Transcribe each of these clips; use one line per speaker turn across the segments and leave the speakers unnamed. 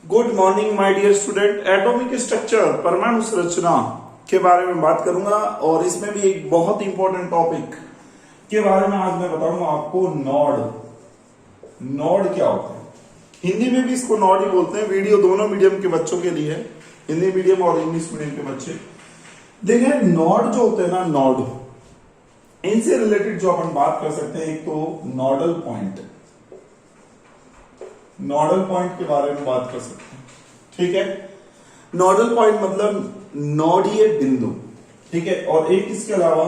Good morning my dear student. Atomic structure परमाणु संरचना के बारे में बात करूंगा और इसमें भी एक बहुत इंपॉर्टेंट टॉपिक के बारे में आज मैं बताऊंगा आपको। नॉड क्या होता है? हिंदी में भी इसको नॉड ही बोलते हैं। वीडियो दोनों मीडियम के बच्चों के लिए है, हिंदी मीडियम और इंग्लिश मीडियम के बच्चे। देखिए नॉड जो होते हैं ना, नॉड, इनसे रिलेटेड जो अपन बात कर सकते हैं, एक तो नॉडल पॉइंट, नॉडल पॉइंट के बारे में बात कर सकते हैं। ठीक है, नॉडल पॉइंट मतलब नोडीय बिंदु। ठीक है, और एक इसके अलावा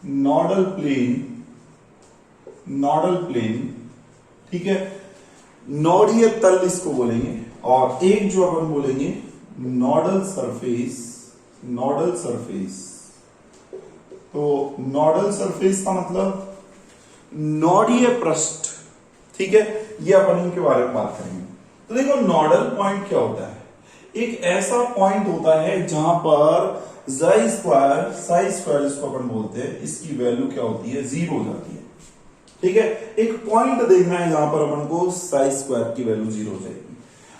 नॉडल प्लेन, नॉडल प्लेन। ठीक है, नोडीय तल इसको बोलेंगे। और एक जो अपन बोलेंगे नॉडल सरफेस, नॉडल सरफेस। तो नॉडल सरफेस का मतलब नोडीय पृष्ठ। ठीक है, ये अपन इनके बारे में बात करेंगे। तो देखो नॉडल पॉइंट क्या होता है? एक ऐसा पॉइंट होता है जहां पर साई स्क्वायर इसको अपन बोलते हैं, इसकी वैल्यू क्या होती है? 0 हो जाती है। ठीक है, एक पॉइंट देखना है जहां पर अपन को साई स्क्वायर की वैल्यू 0 हो जाएगी।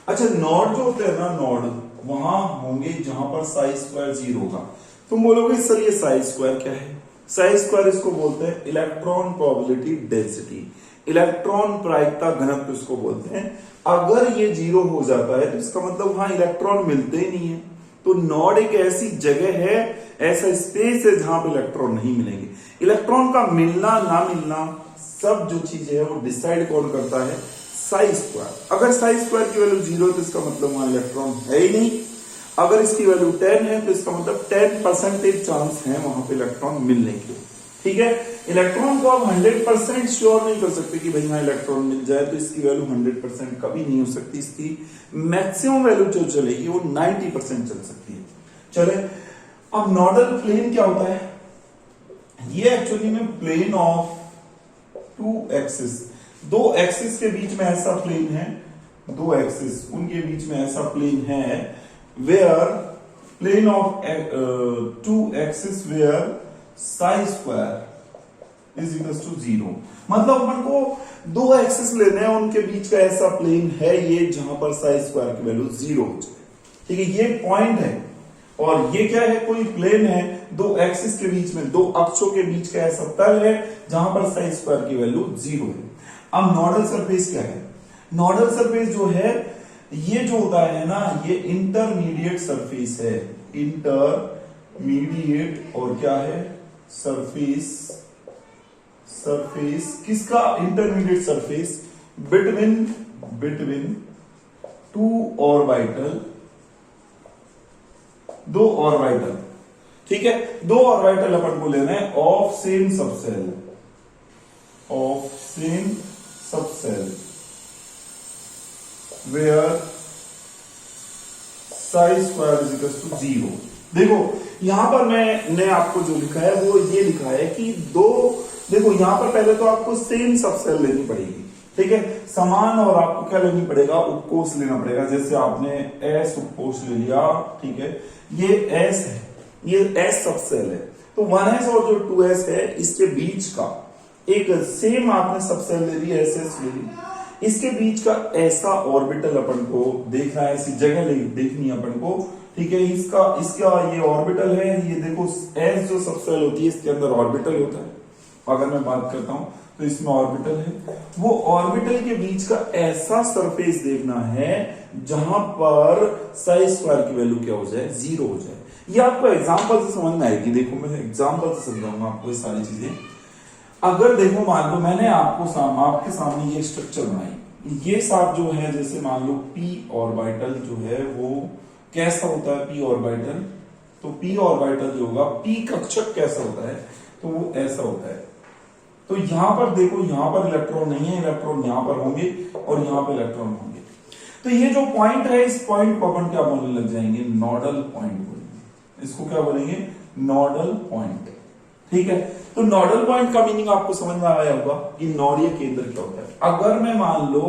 अच्छा, नॉड जो होते हैं ना, नॉड वहां होंगे जहां पर साई स्क्वायर 0 होगा। तुम बोलोगे सर ये साई स्क्वायर क्या है? साई स्क्वायर इसको बोलते हैं इलेक्ट्रॉन प्रोबेबिलिटी डेंसिटी, इलेक्ट्रॉन प्रायिकता घनत्व इसको बोलते हैं। अगर ये 0 हो जाता है तो इसका मतलब वहां इलेक्ट्रॉन मिलते ही नहीं है। तो नॉड एक ऐसी जगह है, ऐसा स्पेस है जहां पर इलेक्ट्रॉन नहीं मिलेंगे। इलेक्ट्रॉन का मिलना ना मिलना सब जो चीज है वो डिसाइड कौन करता है? साई स्क्वायर। अगर साई स्क्वायर की वैल्यू 0 है तो इसका मतलब वहां इलेक्ट्रॉन है ही नहीं। अगर इसकी वैल्यू 10 है तो इसका मतलब 10% चांस है वहां पे इलेक्ट्रॉन मिलने के। ठीक है, इलेक्ट्रॉन को आप 100% श्योर नहीं कर सकते कि भाई हाँ इलेक्ट्रॉन मिल जाए, तो इसकी वैल्यू 100% कभी नहीं हो सकती। इसकी मैक्सिमम वैल्यू जो चलेगी वो 90% चल सकती है। चले, अब नॉडल प्लेन क्या होता है? ये एक्चुअली में प्लेन ऑफ 2 एक्सिस, 2 एक्सिस के बीच में ऐसा प्लेन है, 2 एक्सिस उनके बीच में ऐसा प्लेन है where plane of 2 axis where psi square is equal to 0। मतलब अपन को 2 एक्सिस लेने हैं, उनके बीच का ऐसा प्लेन है ये जहां पर साई स्क्वायर की वैल्यू 0 हो जाए। ठीक है, ये पॉइंट है और ये क्या है? कोई प्लेन है, 2 एक्सिस के बीच में, 2 अक्षों के बीच का ऐसा तल है जहां पर साई स्क्वायर की वैल्यू 0 है। अब नॉडल सरफेस क्या है? नॉडल सरफेस जो है ये जो होता है ना, ये इंटरमीडिएट सरफेस है। इंटरमीडिएट और क्या है? सरफेस। सरफेस किसका? Intermediate surface between 2 orbital, 2 orbital. ठीक है, 2 ऑर्बिटल अपन को लेना है of same subshell, of same subshell where psi square is equal to 0। देखो यहां पर मैंने आपको जो लिखा है वो ये लिखा है कि देखो यहां पर पहले तो आपको सेम सबसेल लेनी पड़ेगी। ठीक है, समान, और आपको क्या लेनी पड़ेगा? उपकोष लेना पड़ेगा। जैसे आपने एस उपकोष ले लिया, ठीक है, ये एस है, ये एस सबसेल है, तो 1s और जो 2s है इसके बीच का एक सेम आपने सबसेल ले ली, एस ले ली, इसके बीच का ऐसा ऑर्बिटल अपन को देखना है, ऐसी जगह देखनी है अपन को। ठीक है, इसका ये ऑर्बिटल है, ये देखो एस जो सबसेल होती है इसके अंदर ऑर्बिटल होता है। अगर मैं बात करता हूं तो इसमें ऑर्बिटल है, वो ऑर्बिटल के बीच का ऐसा सरफेस देखना है जहां पर साई स्क्वायर की वैल्यू क्या हो जाए? 0 हो जाए। ये आपको एग्जांपल से समझ में आएगी। देखो मैं एग्जांपल से समझाऊंगा आपको ये सारी चीजें। अगर देखो मान लो मैंने आपके सामने ये स्ट्रक्चर बनाई, ये साथ जो है, जैसे मान लो पी ऑर्बिटल जो है वो कैसा होता है? पी ऑर्बिटल, तो पी ऑर्बिटल जो होगा, पी कक्षक कैसा होता है? तो वो ऐसा होता है। तो यहां पर देखो, यहां पर इलेक्ट्रॉन नहीं है, इलेक्ट्रॉन यहां पर होंगे और यहां पर इलेक्ट्रॉन होंगे। तो ये जो पॉइंट है, इस पॉइंट को अपन क्या बोलने लग जाएंगे? नॉडल पॉइंट बोलेंगे। इसको क्या बोलेंगे? Nodal point. ठीक है, तो नॉडल पॉइंट का मीनिंग आपको समझ में आया होगा कि नॉडीय केंद्र क्या होता है। अगर मैं मान लो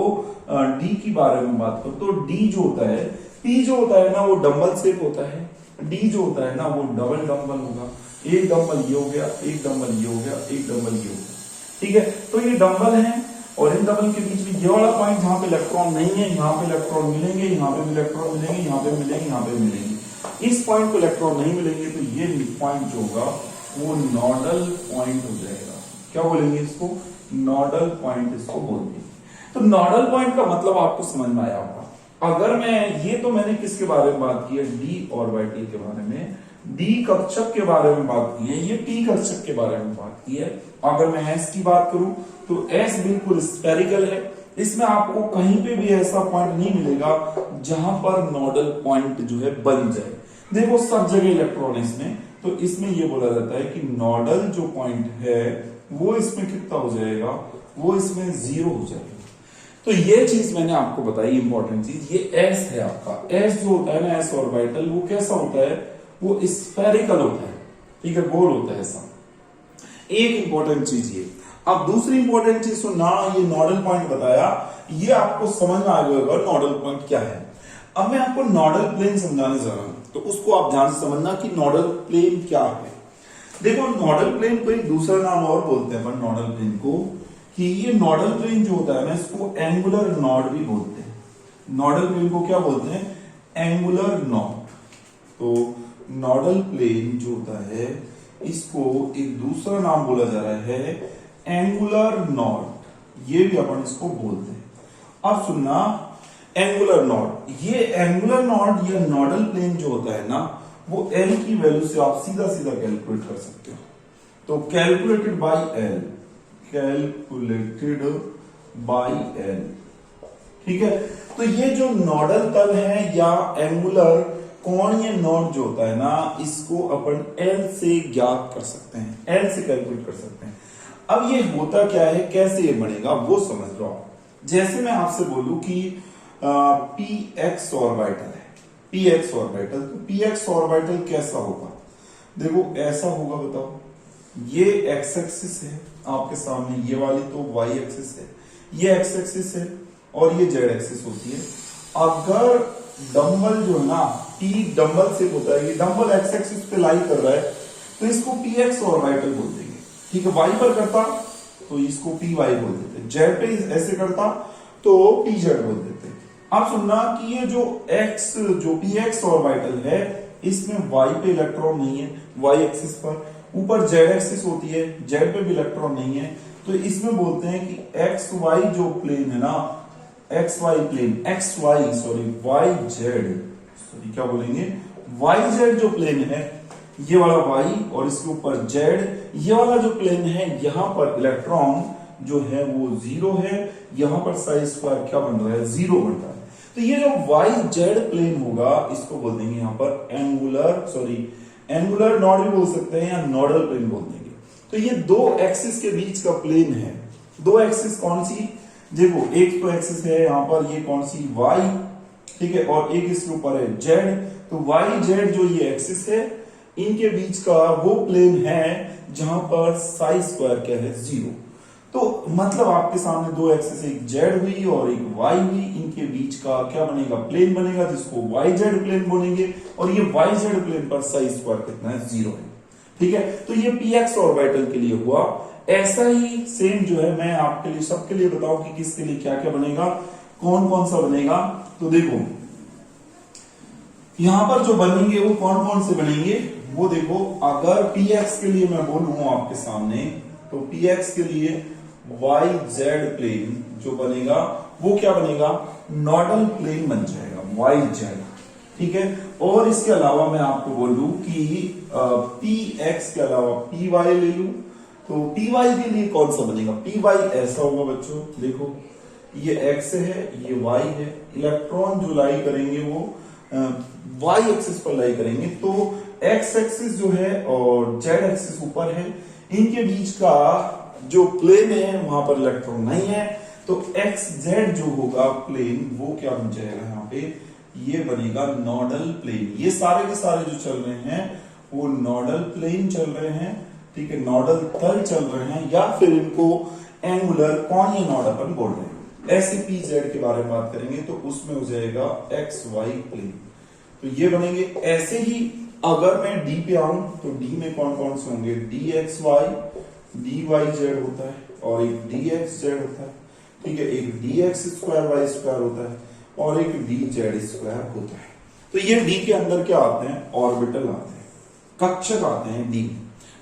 डी की बारे में बात करूं तो डी जो होता है, पी जो होता है ना वो डंबल शेप होता है, डी जो होता है ना वो डबल डंबल होगा। एक डंबल ये हो गया, एक डंबल ये हो गया, एक डंबल ये हो गया। ठीक है, तो ये डंबल है और इन डंबल के बीच में ये वाला पॉइंट जहां पे इलेक्ट्रॉन नहीं है, यहाँ पे इलेक्ट्रॉन मिलेंगे, यहाँ पे भी इलेक्ट्रॉन मिलेंगे, यहाँ पे मिलेंगे, यहाँ पे मिलेंगे। इस पॉइंट को इलेक्ट्रॉन नहीं मिलेंगे तो ये पॉइंट जो होगा वो नोडल पॉइंट हो जाएगा। क्या बोलेंगे इसको? नोडल पॉइंट इसको बोलते हैं। तो नोडल पॉइंट का मतलब आपको समझ में आया होगा। अगर मैं ये तो मैंने किसके बारे में बात की है? डी ऑर्बिटल के बारे में, डी कक्षक के बारे में बात की है, ये पी कक्षक के बारे में बात की है। अगर मैं एस की बात करूं तो एस बिल्कुल स्फेरिकल है, इसमें आपको कहीं पे भी ऐसा पॉइंट नहीं मिलेगा जहां पर नोडल पॉइंट जो है बन जाए। देखो सब जगह इलेक्ट्रॉन इसमें, तो इसमें ये बोला जाता है कि नोडल जो पॉइंट है वो इसमें कितना हो जाएगा? वो इसमें 0 हो जाएगा। तो ये चीज मैंने आपको बताई इंपॉर्टेंट चीज। ये एस है आपका, एस जो होता है ना, एस ऑर्बिटल, वो कैसा होता है? वो स्फेरिकल होता है, ठीक है, गोल होता है ऐसा। एक इंपॉर्टेंट चीज ये। अब दूसरी इंपॉर्टेंट चीज सुनना, ये नोडल पॉइंट बताया, ये आपको समझ में आ गया होगा नोडल पॉइंट क्या है। अब मैं आपको नोडल प्लेन समझाने जा रहा हूं, तो उसको आप ध्यान से समझना कि नोडल प्लेन क्या है। देखो नोडल प्लेन को एक दूसरा नाम और बोलते हैं अपन नोडल प्लेन को, कि ये नोडल प्लेन जो होता है ना, इसको एंगुलर नोड भी बोलते हैं। नोडल प्लेन को क्या बोलते हैं? Angular node. तो नोडल प्लेन जो होता है इसको एक दूसरा नाम बोला जा रहा है एंगुलर नोड, ये भी अपन इसको बोलते हैं। अब सुनना, एंगुलर नोड, ये एंगुलर नोड या नोडल प्लेन जो होता है ना, वो एल की वैल्यू से आप सीधा सीधा कैलकुलेट कर सकते हो। तो calculated by L, calculated by L, ठीक है। तो ये जो नोडल तल है या एंगुलर कोणीय नोड जो होता है ना, इसको अपन एल से ज्ञात कर सकते हैं, एल से कैलकुलेट कर सकते हैं। अब ये होता क्या है, कैसे ये बनेगा वो समझ लो आप। जैसे मैं आपसे बोलूं कि पी एक्स ऑर्बिटल है, पी एक्स ऑर्बिटल, तो पी एक्स ऑर्बिटल कैसा होगा? देखो ऐसा होगा, बताओ। ये एक्स एक्सिस है आपके सामने, ये वाली तो वाई एक्सिस है, ये एक्स एक्सिस है और ये जेड एक्सिस होती है। अगर डंबल जो है ना, पी डंबल से होता है, ये डंबल एक्स एक्सिस पे लाई कर रहा है, तो इसको पी एक्स ऑर्बिटल बोल देंगे, ठीक है। वाई पर करता तो इसको पी वाई बोल देते, जेड पे ऐसे करता तो पी जेड बोल देते। अब सुनना कि ये जो एक्स, जो पी एक्स ऑर्बिटल है, इसमें वाई पे इलेक्ट्रॉन नहीं है, वाई एक्सिस पर, ऊपर जेड एक्सिस होती है, जेड पे भी इलेक्ट्रॉन नहीं है, तो इसमें बोलते हैं कि एक्स वाई जो प्लेन है ना, X Y plane, X Y sorry Y Z, sorry क्या बोलेंगे, वाई जेड जो प्लेन है, ये वाला वाई और इसके ऊपर जेड, ये वाला जो प्लेन है, यहां पर इलेक्ट्रॉन जो है वो 0 है, यहां पर साई स्क्वायर क्या बन रहा है? 0 बन रहा है। तो ये जो वाई जेड प्लेन होगा, इसको बोल देंगे यहां पर एंगुलर, सॉरी एंगुलर नोड भी बोल सकते हैं या नोडल प्लेन बोल देंगे। तो ये दो एक्सिस के बीच का प्लेन है। दो एक्सिस कौन सी? देखो एक तो एक्सिस है यहां पर, ये कौन सी? वाई, ठीक है, और एक इसके ऊपर है जेड। तो वाई जेड जो ये एक्सिस है, इनके बीच का वो प्लेन है जहां पर साई स्क्वायर क्या है? 0। तो मतलब आपके सामने दो एक्सिस, एक जेड हुई और एक वाई हुई, इनके बीच का क्या बनेगा? प्लेन बनेगा, जिसको वाई जेड प्लेन बोलेंगे। और ये वाई जेड प्लेन पर साई स्क्वायर कितना है? 0 है, ठीक है। तो ये पी एक्स ऑर्बिटल के लिए हुआ। ऐसा ही सेम जो है मैं आपके लिए, सबके लिए बताऊं कि किसके लिए क्या क्या बनेगा, कौन कौन सा बनेगा। तो देखो यहां पर जो बनेंगे वो कौन कौन से बनेंगे वो देखो। अगर पी एक्स के लिए मैं बोलूं आपके सामने, तो पी एक्स के लिए वाई जेड प्लेन जो बनेगा वो क्या बनेगा? नोडल प्लेन बन जाएगा, वाई जेड, ठीक है। और इसके अलावा मैं आपको बोलूं कि पी एक्स के अलावा पी वाई ले लूं, तो पी वाई के लिए कौन सा बनेगा? पी वाई ऐसा होगा बच्चों, देखो ये एक्स है, ये वाई है, इलेक्ट्रॉन जो लाई करेंगे वो वाई एक्सिस पर लाई करेंगे। तो एक्स एक्सिस जो है और जेड एक्सिस ऊपर है, इनके बीच का जो प्लेन है वहां पर इलेक्ट्रॉन नहीं है, तो एक्स जेड जो होगा प्लेन वो क्या बन जाएगा यहाँ पे? ये बनेगा नोडल प्लेन। ये सारे के सारे जो चल रहे हैं वो नोडल प्लेन चल रहे हैं, ठीक है, नोडल तल चल रहे हैं, या फिर इनको एंगुलर कोणीय नोड अपन बोल रहे हैं। ऐसे पी जेड के बारे में बात करेंगे तो उसमें हो जाएगा एक्स वाई प्लेन, तो ये बनेंगे। ऐसे ही अगर मैं डी पे आऊं तो डी में कौन कौन से होंगे? D X Y, D Y Z होता है और एक डी एक्स जेड होता है, ठीक है, एक D X square Y square होता है और एक डी जेड स्क्वायर होता है। तो ये डी के अंदर क्या आते हैं, ऑर्बिटल आते हैं, कक्षक आते हैं डी।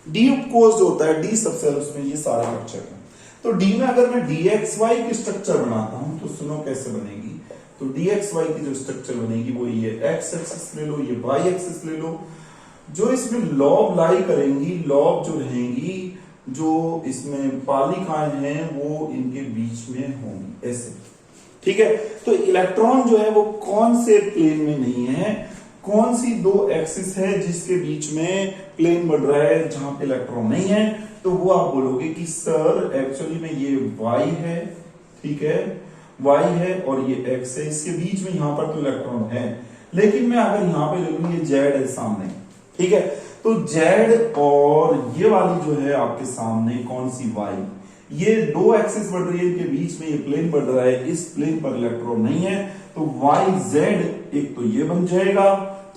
डी उपकोष होता है, डी सबसे उसमें ये सारे कक्षक हैं। तो डी में अगर मैं डी एक्स वाई की स्ट्रक्चर बनाता हूं तो सुनो कैसे बनेगी। तो डी एक्स वाई की जो स्ट्रक्चर बनेगी वो ये एक्स एक्सिस ले लो, ये वाई एक्सिस ले लो। जो इसमें लॉब लाई करेंगी, लॉब जो रहेंगी, जो इसमें पालिकाएं हैं वो इनके बीच में होंगी ऐसे, ठीक है। तो इलेक्ट्रॉन जो है वो कौन से प्लेन में नहीं है, कौन सी दो एक्सिस है जिसके बीच में प्लेन बन रहा है जहां पे इलेक्ट्रॉन नहीं है, तो वो आप बोलोगे कि सर एक्चुअली में ये y है, ठीक है, y है और ये x है, इसके बीच में यहां पर तो इलेक्ट्रॉन है। लेकिन मैं अगर यहां पे ले लूं ये z है सामने, ठीक है, तो z और ये वाली जो है आपके सामने कौन सी y, ये दो एक्सिस बढ़ रही है, इनके बीच में ये प्लेन बढ़ रहा है, इस प्लेन पर इलेक्ट्रॉन नहीं है, तो yz एक तो ये बन जाएगा,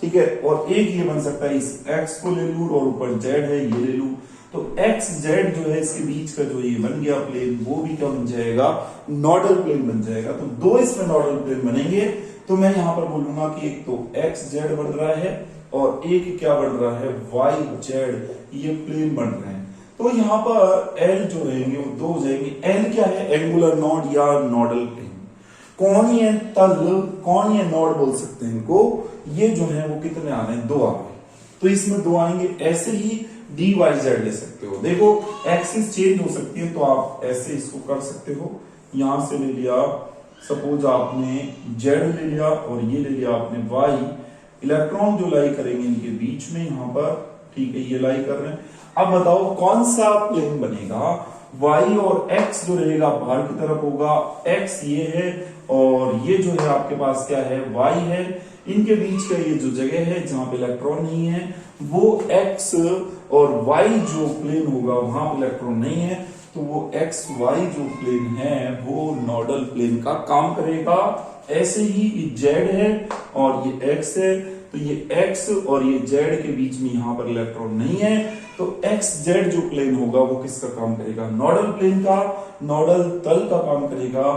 ठीक है, और एक ये बन सकता है, इस x को ले लूं और ऊपर z है ये ले लूं, तो x z जो है इसके बीच का जो ये बन गया प्लेन वो भी क्या बन जाएगा, नॉडल प्लेन बन जाएगा। तो दो इसमें नॉडल प्लेन बनेंगे। तो मैं यहां पर बोलूंगा कि एक तो x z बन रहा है और एक क्या बन रहा है, y z, ये प्लेन बन रहे हैं। तो यहां पर L जो रहेंगे वो दो हो जाएंगे। L क्या है, एंगुलर नॉड या नॉडल प्लेन। कोणीय तल, कोणीय नॉड बोल सकते हैं इनको। ये जो है वो कितने आ रहे हैं, दो आ रहे हैं, तो इसमें दो आएंगे। ऐसे ही डी वाई जेड ले सकते हो, देखो एक्सिस चेंज हो सकती है, तो आप ऐसे इसको कर सकते हो। यहां से ले लिया, सपोज आपने जेड ले लिया और ये ले लिया आपने वाई, इलेक्ट्रॉन जो लाई करेंगे इनके बीच में यहां पर, ठीक है, ये लाई कर रहे हैं। अब बताओ कौन सा प्लेन बनेगा, y और x जो रहेगा बाहर की तरफ होगा, x ये है और ये जो है आपके पास क्या है, y है। इनके बीच का ये जो जगह है जहां पे इलेक्ट्रॉन नहीं है वो x और y जो प्लेन होगा वहां पे इलेक्ट्रॉन नहीं है, तो वो x y जो प्लेन है वो नॉडल प्लेन का काम करेगा। ऐसे ही ये z है और ये x है, तो ये x और ये z के बीच में यहां पर इलेक्ट्रॉन नहीं है, तो x z जो प्लेन होगा वो किसका काम करेगा, नॉडल प्लेन का, नॉडल तल का काम करेगा,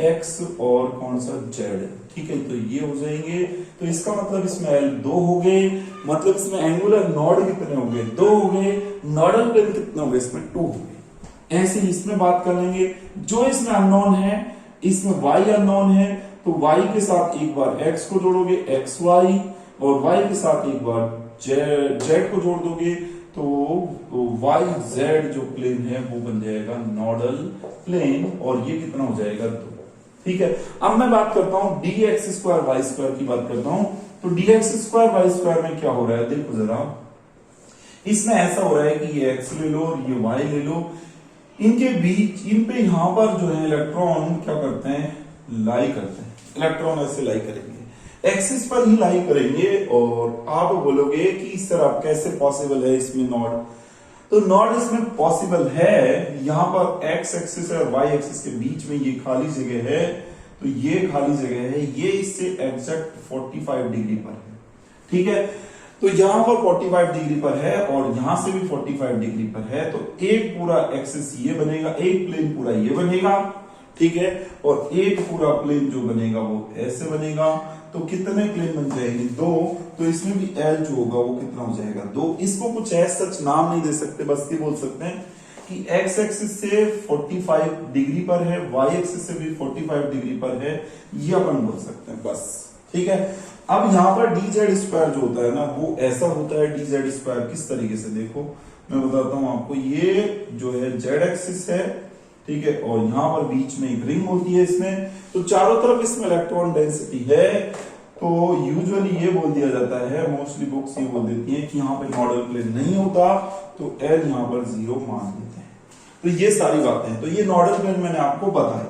x और कौन सा z, ठीक है। तो ये हो जाएंगे। तो इसका मतलब इसमें L दो हो गए, मतलब इसमें एंगुलर नॉड कितने हो गए, दो हो गए, नॉडल प्लेन कितने हो गए, इसमें टू हो गए। ऐसे ही इसमें बात कर लेंगे, जो इसमें अननोन है, इसमें y अननोन है, तो y के साथ एक बार x को जोड़ोगे xy, और y के साथ एक बार z को जोड़ दोगे, तो yz जो प्लेन है वो बन जाएगा नॉडल प्लेन, और ये कितना हो जाएगा, दो, ठीक है। अब मैं बात करता हूं D X square Y square की बात करता हूं। तो D X square Y square में क्या हो रहा है, देखो जरा, इसमें ऐसा हो रहा है कि ये x ले लो और ये y ले लो, इनके बीच, इन पे यहां पर जो है इलेक्ट्रॉन क्या करते हैं, लाई करते हैं, इलेक्ट्रॉन ऐसे लाई करेंगे, एक्सिस पर ही लाई करेंगे। और आप बोलोगे कि सर आप कैसे पॉसिबल है इसमें नॉड, तो नॉड इसमें पॉसिबल है, यहां पर एक्स एक्सिस और वाई एक्सिस के बीच में ये खाली जगह है, तो ये खाली जगह है, ये इससे एग्जैक्ट 45 डिग्री पर है, ठीक है। तो यहां पर 45 डिग्री पर है और यहां से भी 45 डिग्री पर है, तो एक पूरा एक्सिस ये बनेगा, एक प्लेन पूरा ये बनेगा, ठीक है, और एक पूरा प्लेन जो बनेगा वो ऐसे बनेगा। तो कितने प्लेन बन जाएंगे, दो, तो इसमें भी L जो होगा वो कितना हो जाएगा, दो। इसको कुछ ऐसा सच नाम नहीं दे सकते, बस ये बोल सकते हैं कि x एक्सिस से 45 डिग्री पर है, y एक्सिस से भी 45 डिग्री पर है, ये अपन बोल सकते हैं, बस, ठीक है। अब यहां पर डी जेड स्क्वायर जो होता है ना वो ऐसा होता है, डी जेड स्क्वायर किस तरीके से, देखो मैं बताता हूं आपको। ये जो है जेड एक्सिस है, ठीक है, और यहां पर बीच में एक रिंग होती है इसमें, तो चारों तरफ इसमें इलेक्ट्रॉन डेंसिटी है, तो यूजुअली ये बोल दिया जाता है, मोस्टली बुक्स ये बोल देती हैं कि यहाँ पे मॉडल प्लेन नहीं होता, तो L यहाँ पर 0 मान देते हैं। तो ये सारी बातें हैं। तो ये नॉडल प्लेन मैंने आपको बताया,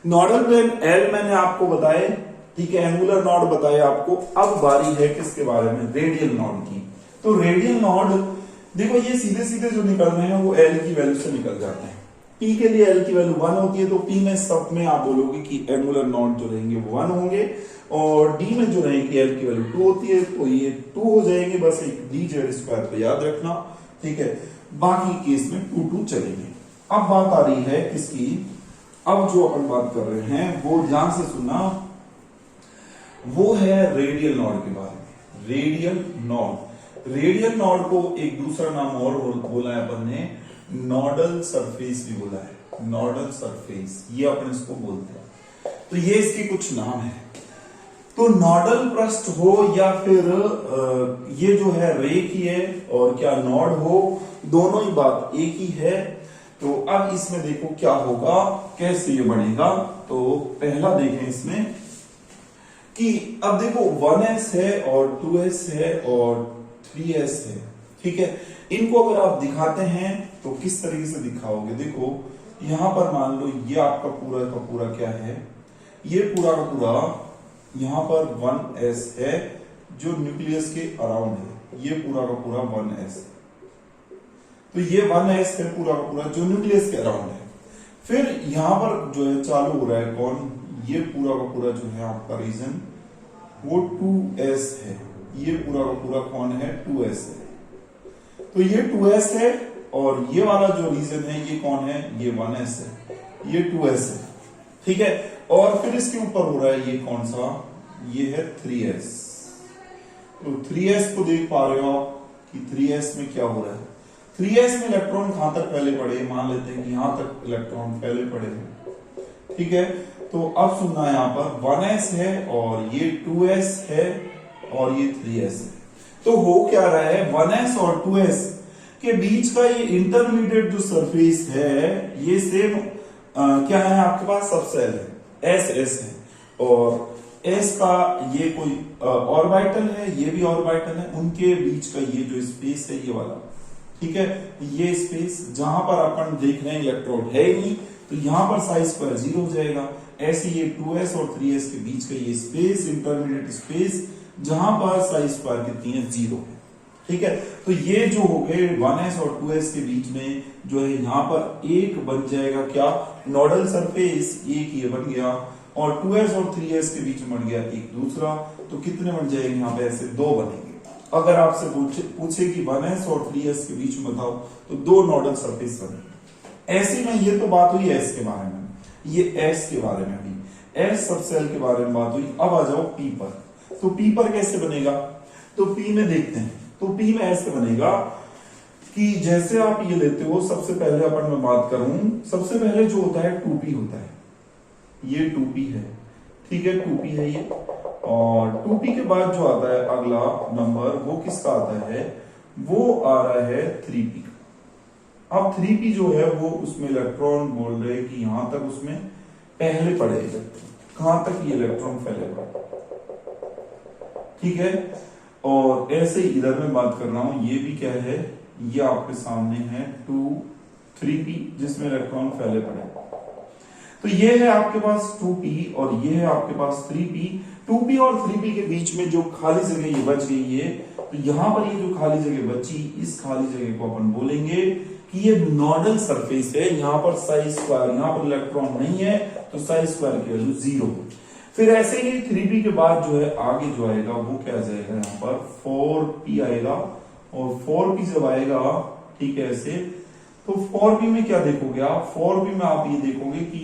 नॉडल प्लेन L मैंने आपको बताए, ठीक है, एंगुलर नॉड बताए आपको। अब बारी है किसके बारे में, रेडियल नॉड की। तो रेडियल नॉड देखो, ये सीधे सीधे जो निकल रहे हैं वो L की वैल्यू से निकल जाते हैं। P के लिए L की वैल्यू 1 होती है, तो P में सब में आप बोलोगे कि एंगुलर नॉड जो रहेंगे वो 1 होंगे, और D में जो रहेंगे L की वैल्यू 2 होती है, तो ये 2 हो जाएंगे। बस एक डी जेड स्क्वायर को याद रखना, ठीक है। बाकी केस में 2 2 चलेंगे। अब बात आ रही है किसकी, अब जो अपन बात कर रहे हैं वो ध्यान से सुनना, वो है रेडियल नॉड के बारे में। रेडियल नॉड, रेडियल नॉड को एक दूसरा नाम और बोला है अपन ने, नॉडल सरफेस भी बोला है, नॉडल सरफेस, ये अपन इसको बोलते हैं। तो ये इसके कुछ नाम है। तो नॉडल पृष्ठ हो या फिर ये जो है रेखीय और क्या नॉड हो, दोनों ही बात एक ही है। तो अब इसमें देखो क्या होगा, कैसे ये बनेगा। तो पहला देखें इसमें कि अब देखो 1s है और 2s है और 3s है, ठीक है। इनको अगर आप दिखाते हैं तो किस तरीके से दिखाओगे, देखो यहां पर मान लो ये आपका पूरा का पूरा क्या है, ये पूरा का पूरा यहां पर 1s है जो न्यूक्लियस के अराउंड है, ये पूरा का पूरा 1s। तो ये 1s है पूरा का पूरा जो न्यूक्लियस के अराउंड है। फिर यहां पर जो है चालू हो रहा है कौन, ये पूरा का पूरा जो है आपका रीजन वो 2s है, ये पूरा का पूरा कौन है, 2s है। तो ये 2s है और ये वाला जो रीजन है ये कौन है, ये 1s है, ये 2s है, ठीक है। और फिर इसके ऊपर हो रहा है ये कौन सा, ये है 3s। तो 3s को देख पा रहे हो आप कि 3s में क्या हो रहा है, 3s में इलेक्ट्रॉन कहां तक फैले पड़े, मान लेते हैं कि यहां तक इलेक्ट्रॉन फैले पड़े हैं, ठीक है। तो अब सुनना यहां पर 1s है और ये 2s है और ये 3s है। तो हो क्या रहा है, 1s और 2s के बीच का ये इंटरमीडिएट जो सरफेस है ये सेम क्या है आपके पास, सबसेल है, एस है। और एस का ये कोई ऑर्बिटल है, ये भी ऑर्बिटल है, उनके बीच का ये जो स्पेस है ये वाला, ठीक है। ये स्पेस जहां पर अपन देख रहे हैं इलेक्ट्रॉन है ही नहीं, तो यहां पर साइज स्क्वायर 0 हो जाएगा। ऐसे ये 2s और 3s के बीच का ये स्पेस, इंटरमीडिएट स्पेस, जहां पर साइज स्क्वायर कितनी है, 0 है, ठीक है। तो ये जो हो गए 1s और 2s के बीच में जो है यहाँ पर एक बन जाएगा क्या, नोडल सरफेस, एक ये बन गया, और 2s और 3s के बीच में बन गया एक दूसरा। तो कितने बन जाएंगे यहाँ पे, ऐसे 2 बनेंगे। अगर आपसे पूछे कि 1s और 3s के बीच में बताओ तो 2 नोडल सरफेस बनेंगे। ऐसे में ये तो बात हुई s के बारे में, ये s के बारे में हुई, s सबसेल के बारे में बात हुई। अब आ जाओ p पर। तो p पर कैसे बनेगा, तो p में देखते हैं। तो p में ऐसे बनेगा कि जैसे आप ये लेते हो, सबसे पहले अपन मैं बात करूं, सबसे पहले जो होता है 2p होता है, ये 2p है, ठीक है, 2p है ये। और 2p के बाद जो आता है अगला नंबर वो किसका आता है, वो आ रहा है 3p का। अब 3p जो है वो उसमें इलेक्ट्रॉन बोल रहे हैं कि यहां तक उसमें पहले पड़े इलेक्ट्रॉन, कहां तक ये इलेक्ट्रॉन पहले पड़े, ठीक है। और ऐसे ही इधर में बात कर रहा हूं, ये भी क्या है, ये आपके सामने है 3p जिसमें इलेक्ट्रॉन फैले पड़े। तो ये है आपके पास 2p और ये है आपके पास 3p। 2p और 3p के बीच में जो खाली जगह ये बच गई है, तो यहां पर ये जो खाली जगह बची, इस खाली जगह को अपन बोलेंगे कि ये नोडल सरफेस है। यहां पर साइज स्क्वायर, यहां पर इलेक्ट्रॉन नहीं है तो साइज स्क्वायर की वैल्यू 0। फिर ऐसे ही 3p के बाद जो है आगे जो आएगा वो क्या आ जाएगा, यहाँ पर 4p आएगा। और 4p जब आएगा, ठीक है, ऐसे, तो 4p में क्या देखोगे आप, 4p में आप ये देखोगे कि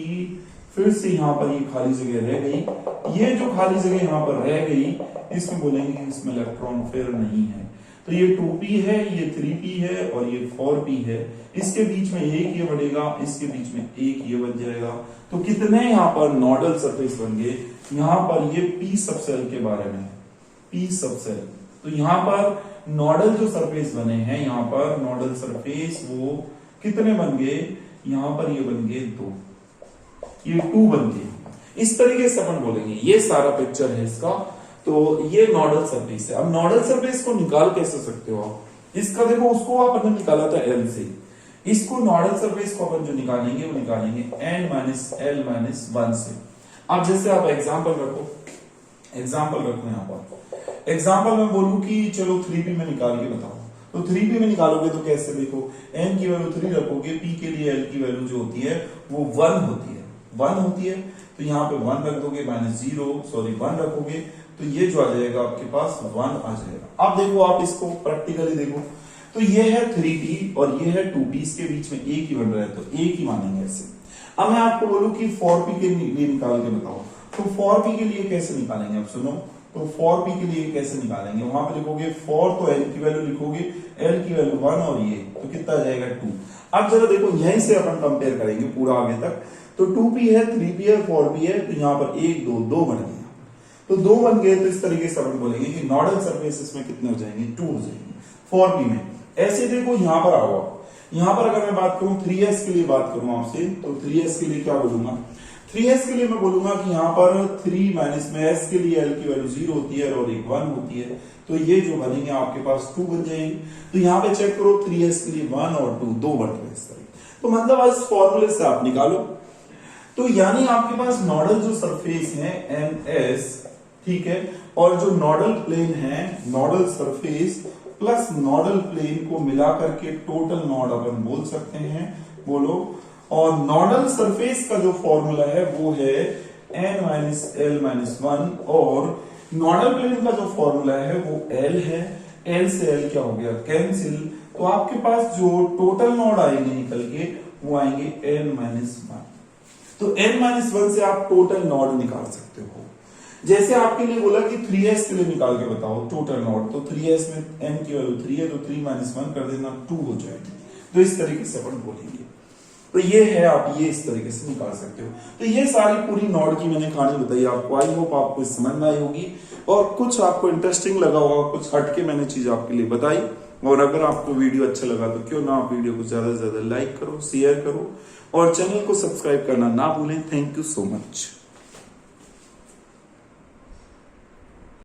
फिर से यहाँ पर ये खाली जगह रह गई। ये जो खाली जगह यहाँ पर रह गई, इसमें बोलेंगे कि इसमें इलेक्ट्रॉन फिर नहीं है। तो ये 2p है, ये 3p है और ये 4p है। इसके बीच में एक ये बढ़ेगा, इसके बीच में एक ये बन जाएगा। तो कितने यहाँ पर नोडल सरफेस बन गए, यहाँ पर ये p सबसेल के बारे में, p सबसेल। तो यहाँ पर नोडल जो सरफेस बने हैं, यहाँ पर नोडल सरफेस वो कितने बन गए, यहाँ पर ये बन गए 2, ये 2 बन गए। इस तरीके से अपन बोलेंगे, ये सारा पिक्चर है इसका। तो ये नोडल सरफेस है। अब नोडल सरफेस को निकाल कैसे सकते हो आप, इसका देखो, उसको अपन ने निकाला था L से, इसको नोडल सरफेस को अपन जो निकालेंगे वो निकालेंगे n-l-1 से। अब जैसे आप एग्जांपल रखो यहाँ पर एग्जांपल में बोलूं कि चलो 3p में निकाल के बताओ, तो 3p में निकालोगे तो कैसे, देखो n की वैल्यू 3 रखोगे, p के लिए l की वैल्यू जो होती है वो 1 होती है, तो यहाँ पे 1 रख दोगे, -1 रखोगे, तो ये जो आ जाएगा आपके पास 1 आ जाएगा। अब देखो आप इसको प्रैक्टिकली देखो, तो ये है 3p और ये है 2p, इसके बीच में एक ही बन रहा है तो एक ही मानेंगे ऐसे। अब मैं आपको बोलूं कि 4p के लिए निकाल के बताओ, तो 4p के लिए कैसे निकालेंगे आप सुनो। तो 4p के लिए कैसे निकालेंगे, वहां पे लिखोगे 4 तो l की वैल्यू लिखोगे, l की वैल्यू 1 और ये तो कितना आ जाएगा 2। अब जरा देखो यहीं से अपन कंपेयर करेंगे पूरा आगे तक, तो 2p है, 3p है, 4p है, तो यहाँ पर 1 2 बन गए, तो 2 बन गए, तो इस तरीके से अपन बोलेंगे कि नॉडल सरफेसेस में कितने हो जाएंगे, 2 हो जाएंगे 4p में। ऐसे देखो यहाँ पर आओ, यहाँ पर अगर मैं बात करूं 3s के लिए बात करूं आपसे, तो 3s के लिए क्या बोलूंगा, 3s के लिए मैं बोलूंगा कि यहाँ पर 3 माइनस में s के लिए l की वैल्यू 0 होती है और एक 1 होती है, तो ये जो बनेंगे आपके पास 2 बन जाएंगे। तो यहाँ पे चेक करो 3s के लिए 1 और 2 दो बन गए इस तरह। तो मतलब इस फॉर्मूले से आप निकालो, तो यानी आपके पास नॉडल जो सरफेस है ns, ठीक है, और जो नॉडल प्लेन है, nodal surface plus nodal plane को मिलाकर के टोटल नॉड अपन बोल सकते हैं, बोलो। और नॉडल सरफेस का जो फॉर्मूला है वो है n माइनस एल माइनस 1, और नॉडल प्लेन का जो फॉर्मूला है वो l है, l से l क्या हो गया कैंसिल, तो आपके पास जो टोटल नॉड आएंगे निकल के वो आएंगे n माइनस 1। तो n माइनस 1 से आप टोटल नॉड निकाल सकते हो। जैसे आपके लिए बोला कि 3s के लिए निकाल के बताओ टोटल नॉड, तो 3s में n की वैल्यू 3 है, तो 3 माइनस 1 कर देना 2 हो जाएगी। तो इस तरीके से अपन बोलेंगे, तो ये है, आप ये इस तरीके से निकाल सकते हो। तो ये सारी पूरी नॉड की मैंने कहानी बताई आपको, आई होप आपको समझ में आई होगी और कुछ आपको इंटरेस्टिंग लगा होगा, कुछ हटके मैंने चीज आपके लिए बताई। और अगर आपको वीडियो अच्छा लगा तो क्यों ना आप वीडियो को ज्यादा से ज्यादा लाइक करो, शेयर करो और चैनल को सब्सक्राइब करना ना भूलें। Thank you so much.